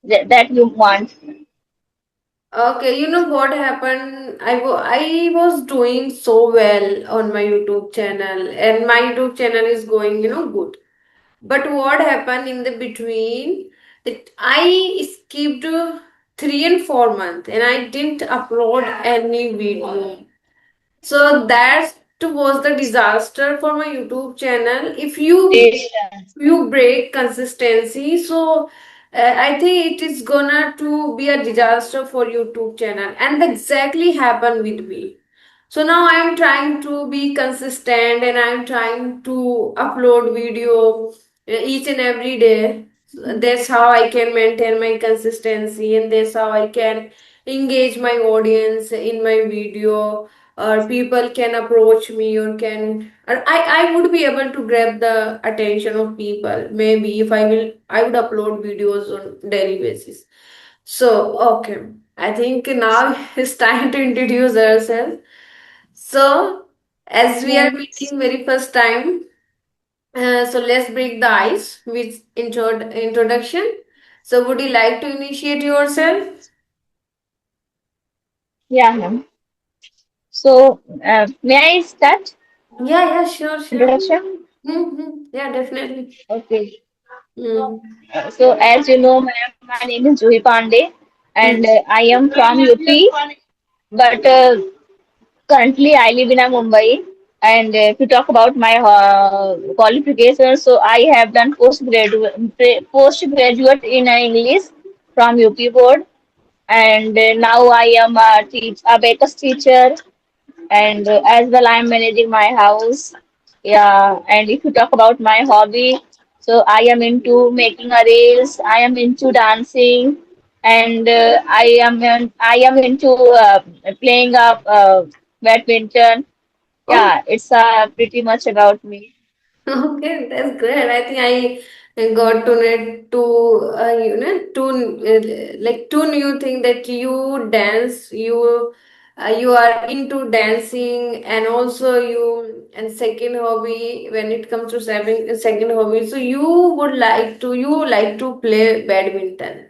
that you want? Okay, you know what happened? I was doing so well on my YouTube channel, and my YouTube channel is going, good. But what happened in the between that I skipped 3 and 4 months and I didn't upload any video. So that was the disaster for my YouTube channel. If you break consistency, so I think it is gonna to be a disaster for YouTube channel, and that exactly happened with me. So now I am trying to be consistent and I am trying to upload video each and every day. That's how I can maintain my consistency, and that's how I can engage my audience in my video, or people can approach me, or I would be able to grab the attention of people maybe if I would upload videos on daily basis. So okay, I think now it's time to introduce ourselves. So, as we are Yes. meeting very first time, so let's break the ice with introduction. So, would you like to initiate yourself? Yeah, ma'am. So, may I start Yeah, yeah, sure, sure. introduction? Mm-hmm. Yeah, definitely. Okay. Mm. So, as you know, ma'am, my name is Juhi Pandey, and Mm. I am from UP. But currently, I live in Mumbai. And if you talk about my qualifications, so I have done postgraduate in English from UP board, and now I am a baker's teacher, and as well I'm managing my house. Yeah, and if you talk about my hobby, so I am into making a reels, I am into dancing, and I am into playing badminton. Oh, Yeah, it's pretty much about me. okay, that's great. I think I got to net two, two new thing that you dance, you are into dancing, and also and second hobby when it comes to second hobby, so you like to play badminton.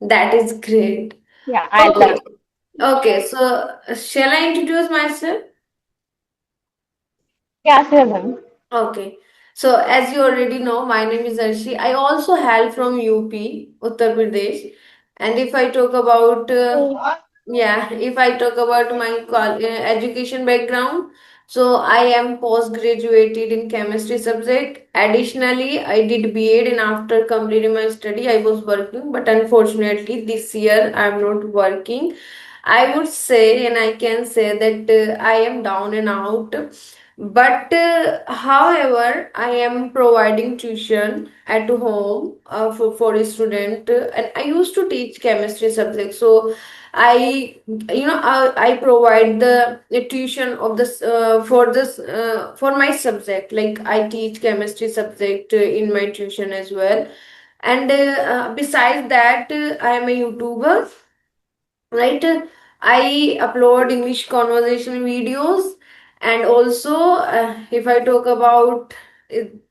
That is great. Yeah, I love. Okay, okay. So shall I introduce myself? Yeah, sure, ma'am. Okay. So as you already know, my name is Arshi. I also hail from UP, Uttar Pradesh. And if I talk about yeah, if I talk about my education background, so I am post-graduated in chemistry subject. Additionally, I did B.Ed, and after completing my study, I was working. But unfortunately, this year I am not working. I would say, and I can say that I am down and out. But however, I am providing tuition at home for a student, and I used to teach chemistry subject. So I provide the tuition of this for my subject. Like I teach chemistry subject in my tuition as well. And besides that, I am a YouTuber, right? I upload English conversation videos, and also if I talk about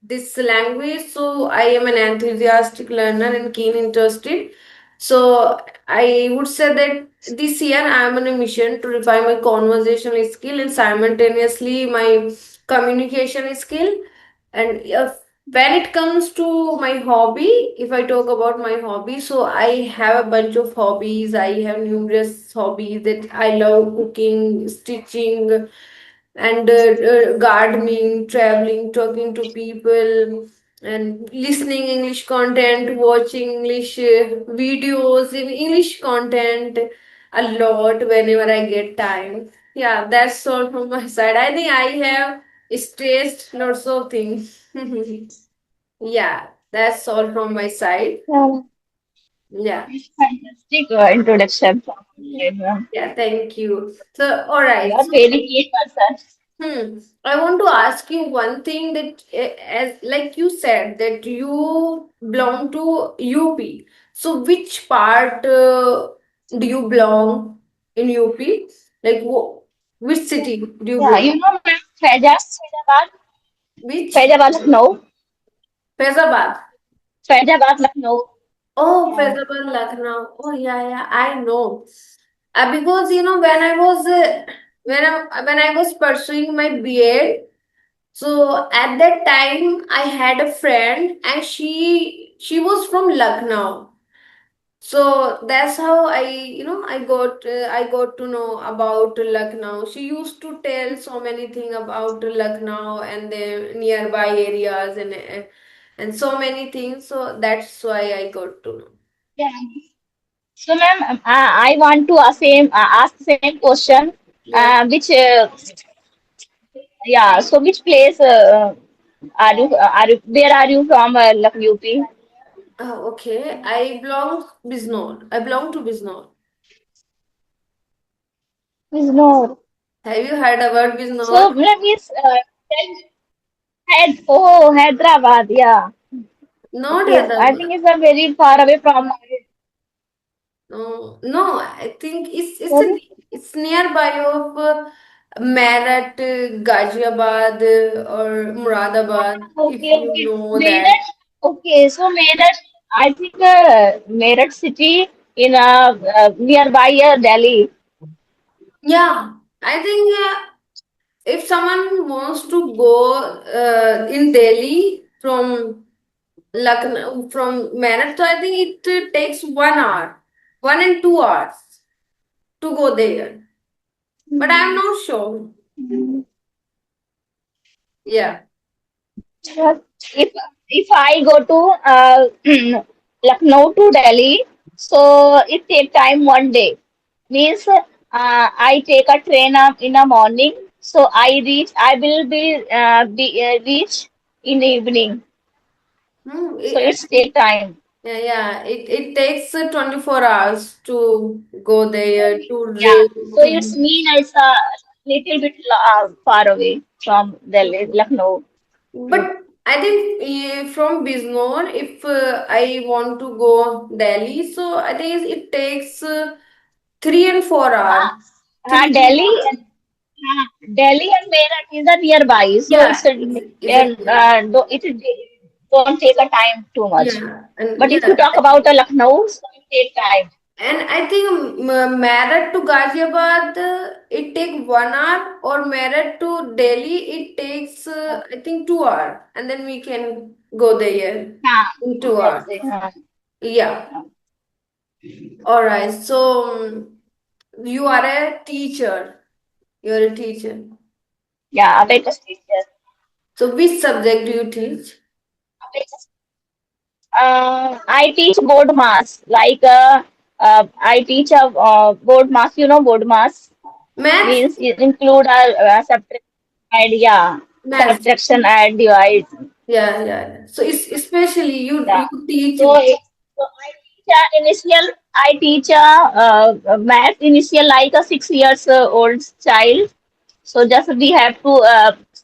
this language, so I am an enthusiastic learner and keen interested. So I would say that this year I am on a mission to refine my conversational skill and simultaneously my communication skill. And when it comes to my hobby, if I talk about my hobby, so I have a bunch of hobbies. I have numerous hobbies that I love: cooking, stitching, and gardening, traveling, talking to people, and listening English content, watching English videos in English content a lot whenever I get time. Yeah, that's all from my side. I think I have staged lots of things. Yeah, that's all from my side. Yeah, Yeah, it's fantastic introduction from your side, ma'am. yeah, thank you. So, all You right. are So, very keen person. I want to ask you one thing that, as like you said, that you belong to UP. So, which part do you belong in UP? Like, which city do you Yeah, belong? you know, ma'am, Faizabad, Which? Faizabad, Lucknow, Faizabad. Faizabad, Lucknow. Oh, Yeah. Faizabad, Lucknow. Oh, yeah, yeah, I know. Because when I was when I was pursuing my BEd, so at that time I had a friend, and she was from Lucknow. So that's how I got to know about Lucknow. She used to tell so many things about Lucknow and the nearby areas, and so many things. So that's why I got to know. Yeah. So, ma'am, I want to ask the same question. Yeah. Which Yeah. So, which place where are you from? UP? Oh, okay. I belong Biznor. I belong to Biznor. Biznor. Have you heard about Biznor? So, ma'am, Hyderabad. Yeah. Not Okay. I Hyderabad. think it's a very far away from. No, no. I think Sorry. it's nearby of Meerut, Ghaziabad, or Muradabad, if Okay, you okay. know that. Meerut. Okay, so Meerut, I think Meerut city in nearby Delhi. Yeah, I think if someone wants to go in Delhi from Lucknow, from Meerut, so I think it takes 1 hour, 1 and 2 hours to go there. But I'm not sure. Yeah. But if I go to Lucknow to Delhi, so it take time 1 day. Means I take a train up in the morning, so I will reach in the evening. Hmm, So it's take time. yeah, yeah. It takes 24 hours to go there to Yeah. So it's to. mean it's a little bit far away from Delhi, Lucknow. But I think from Biznor, if I want to go Delhi, so I think it takes 3 and 4 hours. Three. Delhi, Delhi and Meerut is a nearby, so Yeah, it's a, exactly. it don't take a time too much. Yeah, and But if you yeah, talk about a Lucknow, so it take time. and I think Meerut to Ghaziabad, it take 1 hour, or Meerut to Delhi, it takes I think 2 hours, and then we can go there Yeah, in 2 hours. that's it. Yeah. All right. So you are a teacher. You're a teacher. Yeah, abacus teacher. So which subject do you teach? I teach board mass. I teach a board mass. You know, board mass Math. means it include subtraction and yeah, Math. subtraction and divide. Yeah, yeah, yeah. So it's especially Yeah. you teach. So, I teach math initial like a 6 years old child. So just we have to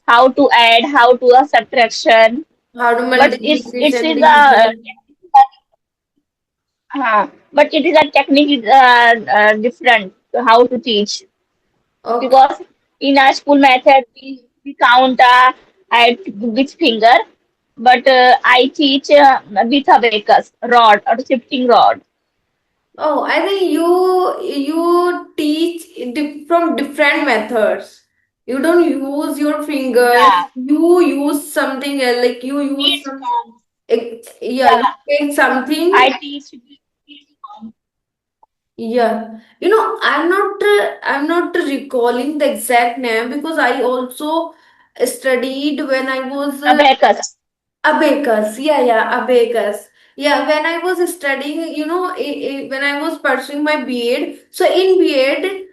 how to add, how to subtraction. How to But it's multiplication, is division. but it is a technique different how to teach Okay. because in our school method we count at which finger, but I teach with abacus rod or shifting rod. Oh, I think you teach from different methods. You don't use your fingers. Yeah. You use something else, like you use Means, some. Yeah, yeah, you take something. I teach. Yeah, I'm not recalling the exact name, because I also studied when I was Abacus. abacus. Yeah, yeah, abacus. Yeah, when I was studying, when I was pursuing my BEd, so in BEd,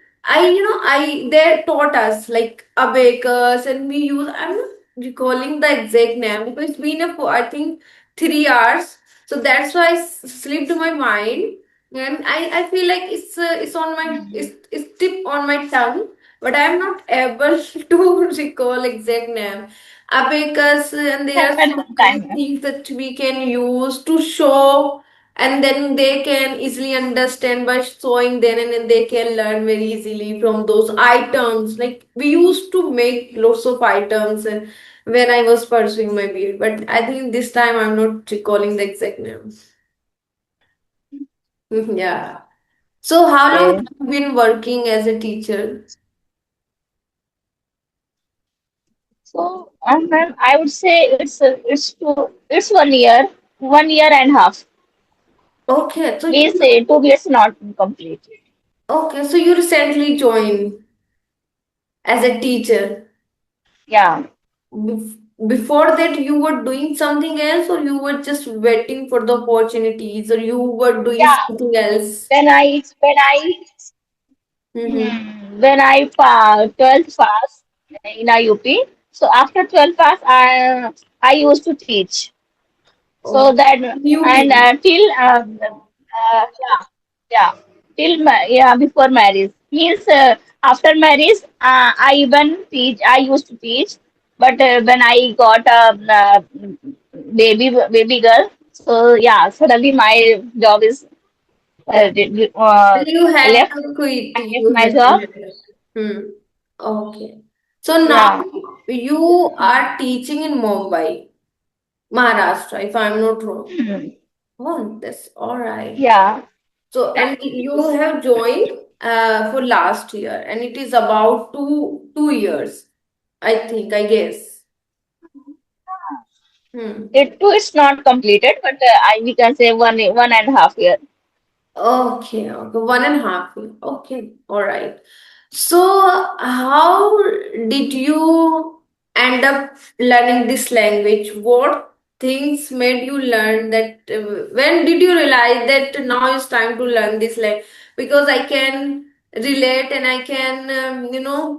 they taught us like abacus, and we use. I'm not recalling the exact name, because it's been I think 3 hours, so that's why slipped my mind, and I feel like it's on my it's tip on my tongue, but I'm not able to recall exact name. Abacus, and there are Happen so many sometime. things that we can use to show, and then they can easily understand by showing them, and then they can learn very easily from those items. Like we used to make lots of items when I was pursuing my BEd, but I think this time I'm not recalling the exact name. Yeah. So how long Okay. have you been working as a teacher? So, ma'am, I would say it's 1 year and a half. Okay, so We say 2 years not complete. okay, so you recently joined as a teacher. Yeah. Before that, you were doing something else, or you were just waiting for the opportunities, or you were doing Yeah. something else? Mm-hmm. When I 12th pass in a UP. So after 12th pass, I used to teach. So Oh, that and UP. till yeah, yeah, till yeah, before marriage means after marriage I even teach. I used to teach, but when I got a baby girl, so yeah, suddenly my job is You I had left. to quit. I left You my had to job. quit. Hmm. Okay. So now Yeah. you are teaching in Mumbai, Maharashtra, if I'm not wrong. Hmm. Oh, that's all right. Yeah. So, and you have joined for last year, and it is about two years, I think, I guess. Hmm. It too is not completed, but I we can say 1.5 year. Okay, okay, 1.5 year. Okay, all right. So, how did you end up learning this language? What things made you learn that? When did you realize that now it's time to learn this language? Because I can relate and I can,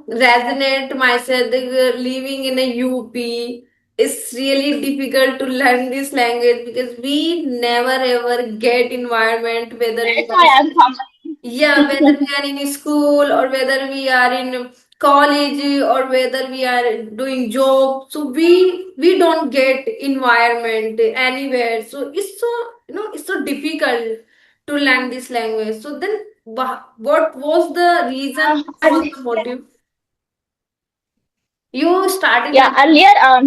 resonate myself. Living in a UP, it's really difficult to learn this language because we never ever get environment, whether we That's are, why I'm yeah, whether from. we are in school or whether we are in college or whether we are doing job, so we don't get environment anywhere, so it's so, it's so difficult to learn this language. So then what was the reason, what was the motive you started Yeah, learning? earlier, I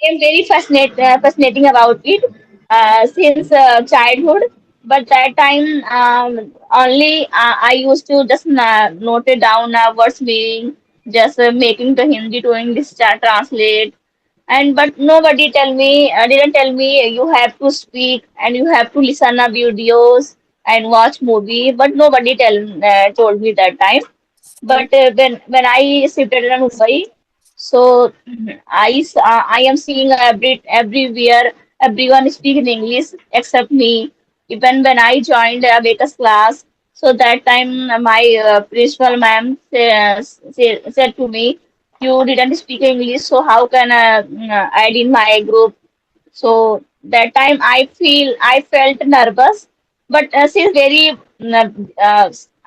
am very fascinating about it since childhood. But that time, only I used to just note it down words meaning, just making the Hindi to English translate. And but nobody didn't tell me you have to speak and you have to listen to videos and watch movie. But nobody told me that time. But when I shifted in Mumbai, so I am seeing everywhere everyone speaking English except me. Even when I joined a Vekas class, so that time my principal ma'am said to me, "You didn't speak English, so how can I add in my group?" So that time I felt nervous, but she's very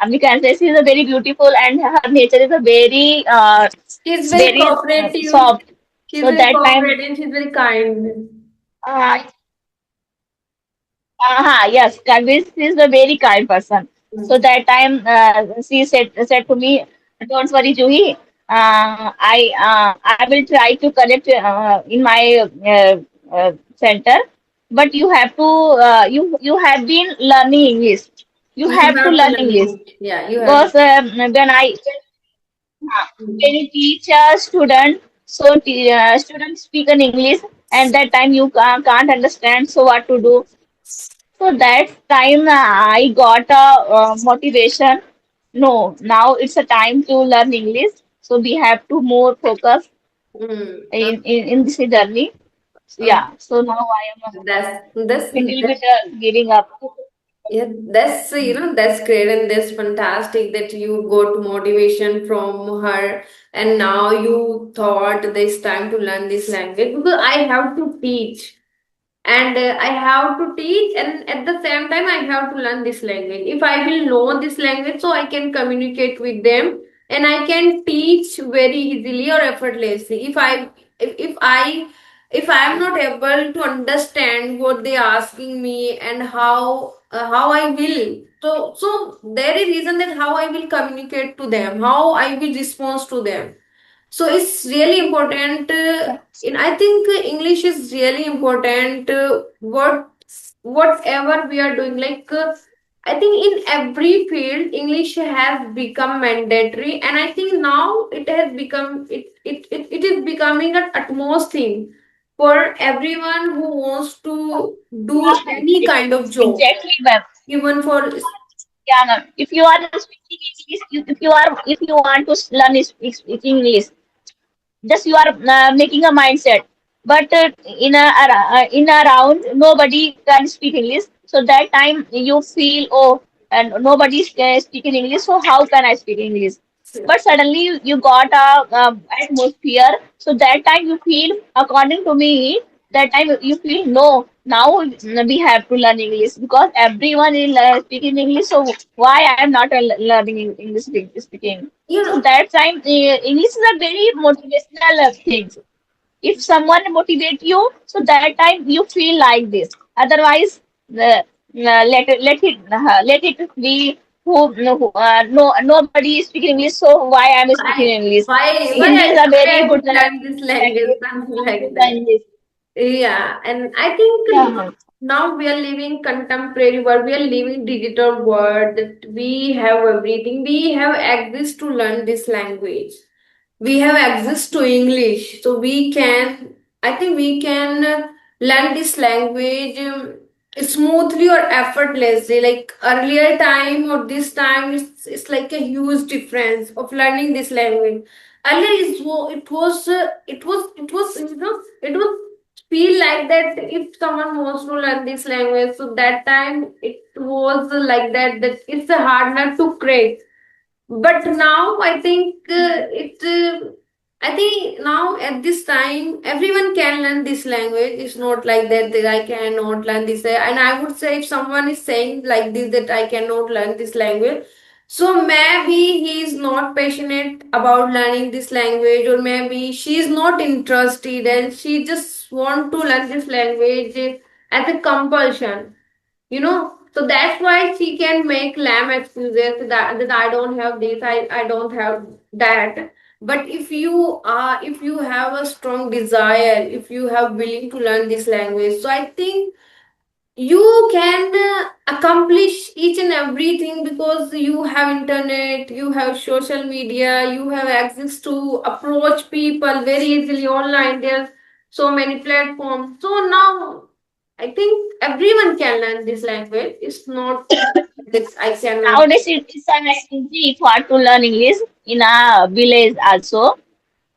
we can say she's a very beautiful and her nature is a She's very very cooperative. soft. She's So very that time, cooperative. She's very kind. uh, yes, Kanvi is a very kind person. So Mm. that time she said to me, "Don't worry, Juhi. I will try to connect in my center, but you have to you have been learning English. You You have to have to learn learn English English. Yeah, you have. because when Mm. you teach a student, so students speak in English, and that time you can't understand. So what to do?" So that time I got a motivation. No, now it's a time to learn English. So we have to more focus Mm. in this journey. Uh, Yeah. So now I am a little bit giving up. yeah, that's that's great and that's fantastic that you got motivation from her, and now you thought this time to learn this language because I have to teach, and I have to teach, and at the same time I have to learn this language. If I will know this language, so I can communicate with them and I can teach very easily or effortlessly. If I'm not able to understand what they are asking me and how I will, so there is reason that how I will communicate to them, how I will respond to them. So it's really important. I think English is really important. What whatever we are doing, I think in every field English has become mandatory, and I think now it has become it is becoming an utmost thing for everyone who wants to do Yeah, any kind of job, exactly, ma'am. even for. Yeah, ma'am. If you are speaking English, if you want to learn speak English, just you are making a mindset. But in around nobody can speak English, so that time you feel, oh, and nobody is speaking English, so how can I speak English? But suddenly you got a atmosphere, so that time you feel, according to me, that time you feel, no, now we have to learn English because everyone is speaking English, so why I am not learning English speaking? you So know that time, English is a very motivational thing. If someone motivate you, so that time you feel like this. Otherwise, let it be. No, nobody is speaking English, so why I am speaking why English? why Hindi is a I very good should learn this language, language. something like The that. English. Yeah, and I think Yeah. now we are living contemporary world. We are living digital world. That we have everything. We have access to learn this language. We have access to English, so we can. I think we can learn this language smoothly or effortlessly. Like earlier time or this time, it's like a huge difference of learning this language. Earlier, it was it was feel like that if someone wants to learn this language, so that time it was like that it's a hard nut to crack. But now I think I think now at this time everyone can learn this language. It's not like that I cannot learn this, and I would say if someone is saying like this that I cannot learn this language, so maybe he is not passionate about learning this language, or maybe she is not interested and she just want to learn this language as a compulsion, so that's why she can make lame excuses that I don't have this, I don't have that. But if you have a strong desire, if you have willing to learn this language, so I think you can accomplish each and everything, because you have internet, you have social media, you have access to approach people very easily online. There's so many platforms, so now I think everyone can learn this language. It's not that I cannot. Nowadays, it's an easy for to learn English in a village also.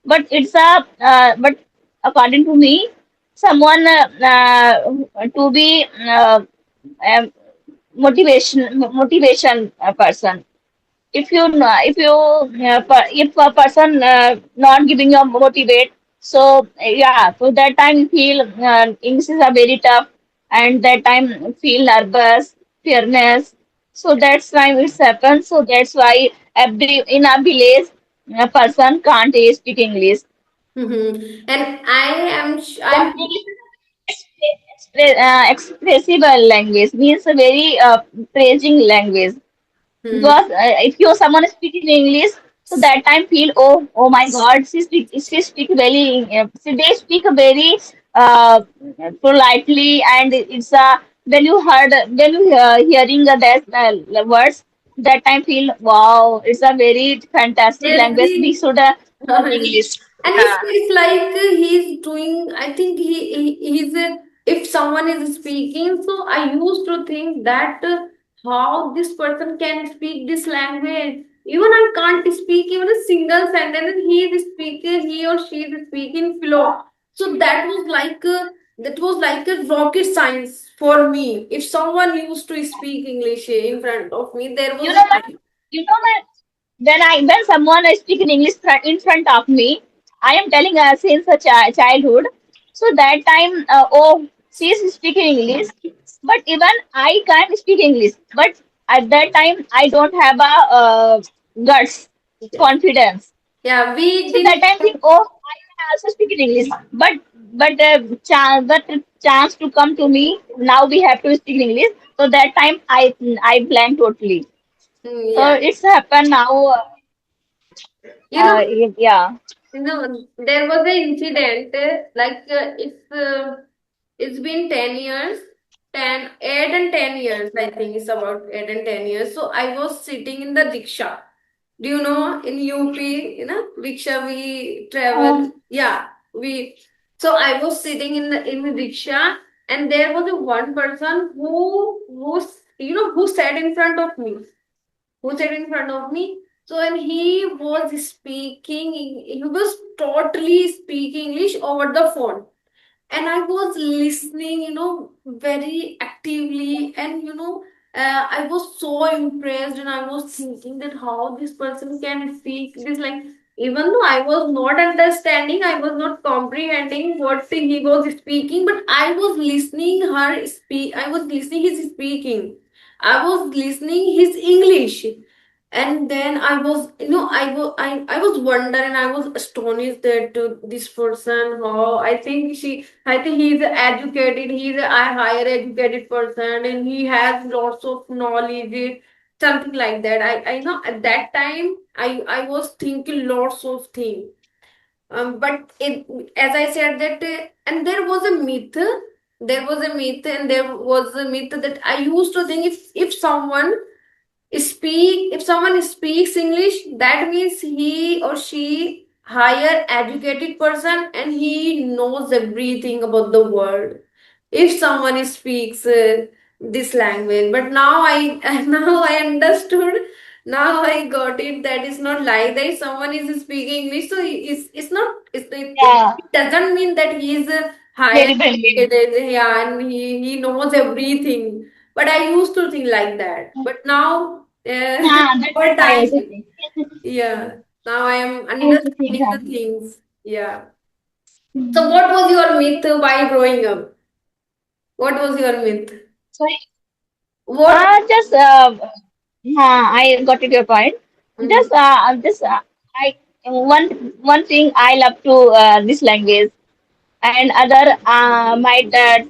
But according to me, someone to be um, motivation person. If a person not giving you motivate, so yeah, so that time you feel English is a very tough, and that time feel nervous, fearness. So that's why it's happened. So that's why every in a village a person can't speak English. And I'm. But English is expressive language, means a very praising language. Hmm. Because if you someone is speaking English, so that time feel, oh my God, she speak very they speak very politely, and it's when you heard when you hearing that words, that time feel, wow, it's a very fantastic There's language, we the should learn English. and Yeah. it's like he's doing. I think he's if someone is speaking, so I used to think that how this person can speak this language. Even I can't speak even a single sentence, and he is speaking, he or she is speaking flow. So that was like a rocket science for me. If someone used to speak English in front of me, there You was know a what? time. When someone is speaking English in front of me, I am telling since a childhood. So that time, oh, she is speaking English, but even I can speak English. But at that time, I don't have a guts, confidence. Yeah, we So that didn't. time, think, oh, I can also speak in English. But chance to come to me. Now we have to speak English. So that time, I blank totally. So Yeah. it's happened now. You know, Yeah. there was an incident it's been 10 years. 10, 8 and 10 years, I think it's about 8 and 10 years. So I was sitting in the rickshaw. Do you know in UP, rickshaw we travel? Yeah, we. So I was sitting in the rickshaw, and there was a one person who sat in front of me, who sat in front of me. So and he was speaking, he was totally speaking English over the phone, and I was listening, very actively, and I was so impressed, and I was thinking that how this person can speak this, like, even though I was not understanding, I was not comprehending what he was speaking, but I was listening her speak. I was listening his speaking. I was listening his English, and then I was, I was wondering, I was astonished that this person, how I think he's educated, he's a higher educated person, and he has lots of knowledge, something like that. I know at that time I was thinking lots of things. But as I said that, and there was a myth, and there was a myth that I used to think, if someone speaks English, that means he or she higher educated person, and he knows everything about the world. If someone speaks this language, but now I now I understood, now I got it, that is not like that. If someone is speaking English, so it's not, Yeah, it doesn't mean that he is higher very brilliant. educated, yeah, and he knows everything. But I used to think like that, but now Yeah, that over time I time, also think. yeah, now I am I also think understanding the that. things. Yeah. So Hmm. what was your myth while growing up? What was your myth? Sorry. What? Just I got it your point. Mm, Just I one thing I love to this language, and other my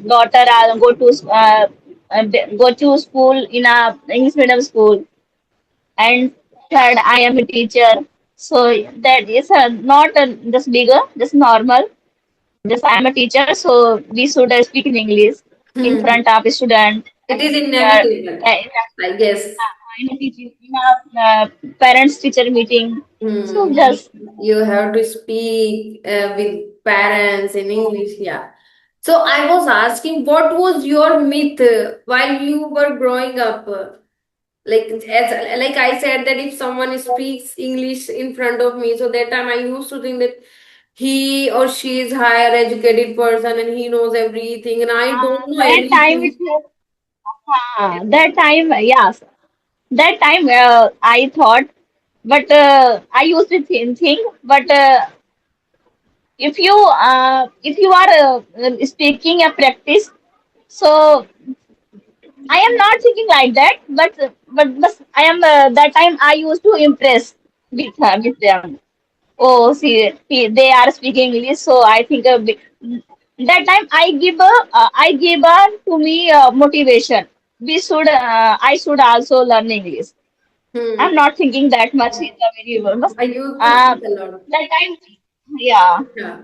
daughter go to school in a English medium school, and third I am a teacher. So that is not just bigger, just normal. Just I am a teacher, so we should speak in English in hmm. front of a student, It and is we are inevitable, I guess. in a teaching in a parents teacher meeting. So Hmm. just You have to speak with parents in English. Yeah. So I was asking, what was your myth while you were growing up? Like I said that if someone speaks English in front of me, so that time I used to think that he or she is higher educated person, and he knows everything, and I don't know that time anything. it's that time yes, that time I thought, but I used to think, but if you are speaking a practice, so I am not thinking like that, but I am that time I used to impress with them. Oh, see, they are speaking English, so I think that time I give to me motivation. I should also learn English. I'm Hmm. not thinking that much in the very well. But, I used to uh, think a lot. that time, yeah. Yeah.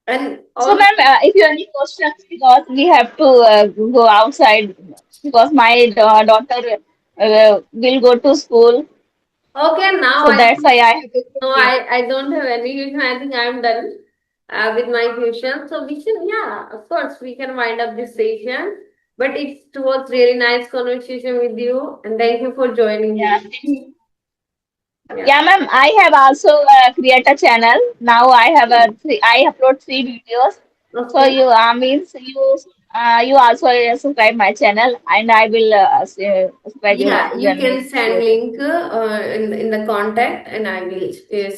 And So, also, ma'am, if you have any questions, because we have to go outside because my daughter will go to school, okay, now so that's why I have to no, proceed. I don't have any question. I think I'm done with my question. So we should, yeah, of course, we can wind up this session. But it was really nice conversation with you, and thank you for joining Yeah. me. Yeah. Yeah, ma'am. I have also create a channel. Now I upload 3 videos. So Okay. you means you also subscribe my channel, and I will subscribe you Yeah, you when can send your link in the contact, and I will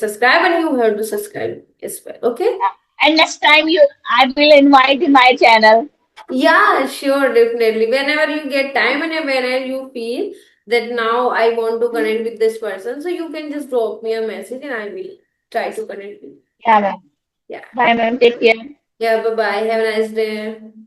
subscribe, and you have to subscribe as well. Okay. and next time you I will invite in my channel. Yeah, sure, definitely. Whenever you get time and whenever you feel that now I want to connect with this person, so you can just drop me a message, and I will try to connect with you. Yeah, ma'am. Yeah. Bye, ma'am. Take care. Yeah, bye bye. Have a nice day.